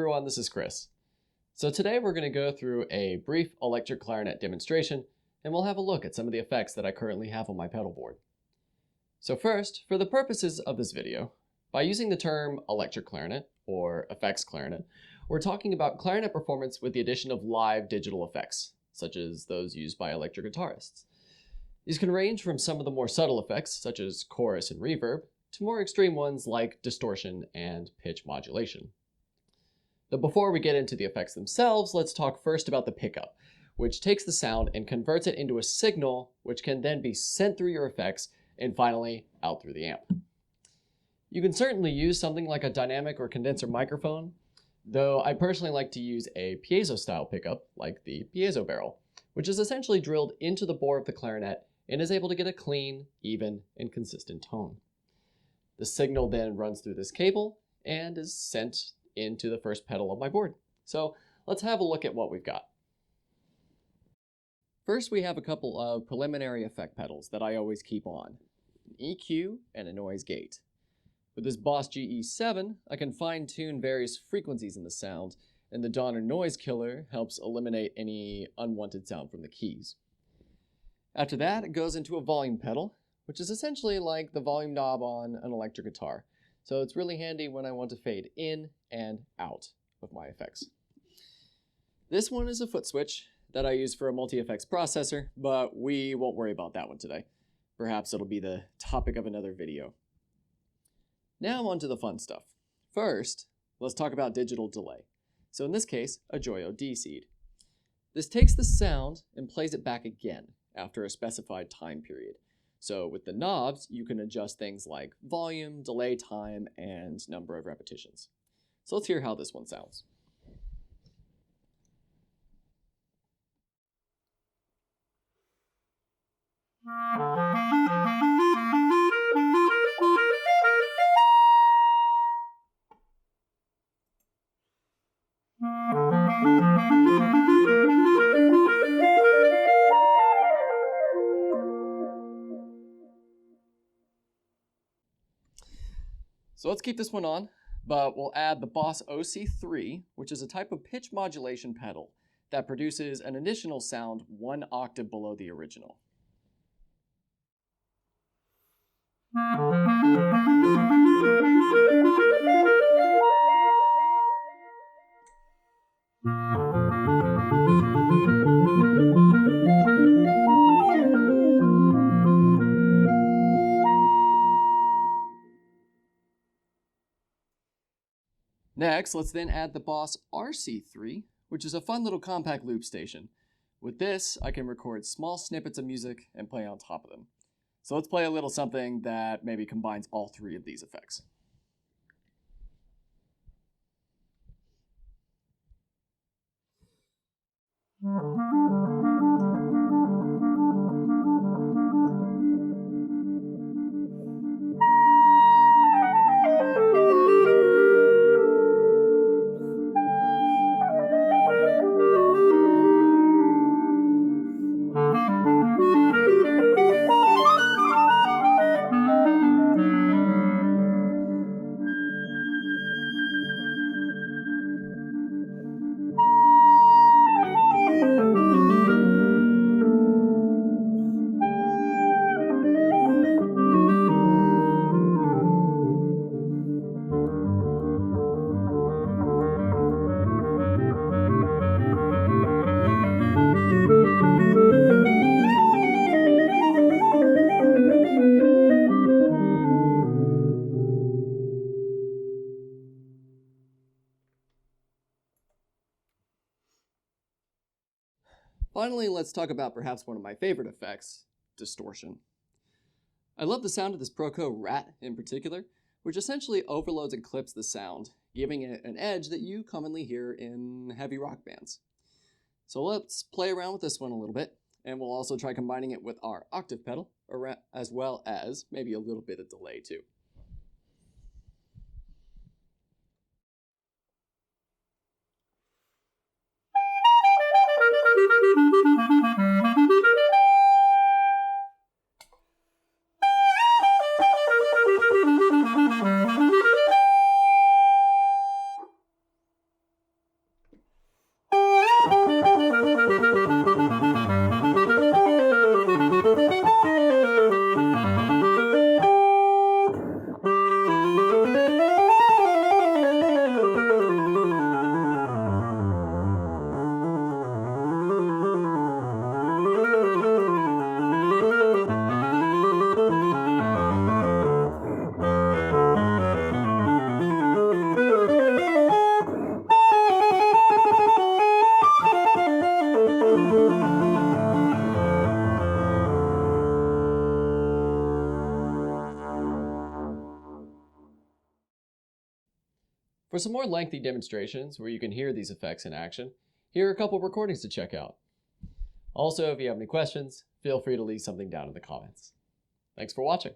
everyone, this is Chris. So today we're going to go through a brief electric clarinet demonstration, and we'll have a look at some of the effects that I currently have on my pedal board. So first, for the purposes of this video, by using the term electric clarinet, or EFX Clarinet, we're talking about clarinet performance with the addition of live digital effects, such as those used by electric guitarists. These can range from some of the more subtle effects, such as chorus and reverb, to more extreme ones like distortion and pitch modulation. But before we get into the effects themselves, let's talk first about the pickup, which takes the sound and converts it into a signal, which can then be sent through your effects and finally out through the amp. You can certainly use something like a dynamic or condenser microphone, though I personally like to use a piezo style pickup like the piezo barrel, which is essentially drilled into the bore of the clarinet and is able to get a clean, even, and consistent tone. The signal then runs through this cable and is sent into the first pedal of my board. So let's have a look at what we've got. First, we have a couple of preliminary effect pedals that I always keep on, an EQ and a noise gate. With this Boss GE7, I can fine-tune various frequencies in the sound, and the Donner Noise Killer helps eliminate any unwanted sound from the keys. After that, it goes into a volume pedal, which is essentially like the volume knob on an electric guitar. So it's really handy when I want to fade in and out of my effects. This one is a foot switch that I use for a multi-effects processor, but we won't worry about that one today. Perhaps it'll be the topic of another video. Now on to the fun stuff. First, let's talk about digital delay. So in this case, a Joyo D-Seed. This takes the sound and plays it back again after a specified time period. So with the knobs, you can adjust things like volume, delay time, and number of repetitions. So let's hear how this one sounds. So let's keep this one on, but we'll add the Boss OC-3, which is a type of pitch modulation pedal that produces an additional sound 1 octave below the original. Next, let's then add the Boss RC3, which is a fun little compact loop station. With this, I can record small snippets of music and play on top of them. So let's play a little something that maybe combines all three of these effects. Finally, let's talk about perhaps one of my favorite effects, distortion. I love the sound of this Proco Rat in particular, which essentially overloads and clips the sound, giving it an edge that you commonly hear in heavy rock bands. So let's play around with this one a little bit, and we'll also try combining it with our octave pedal, as well as maybe a little bit of delay too. some more lengthy demonstrations where you can hear these effects in action, here are a couple recordings to check out. Also, if you have any questions, feel free to leave something down in the comments. Thanks for watching.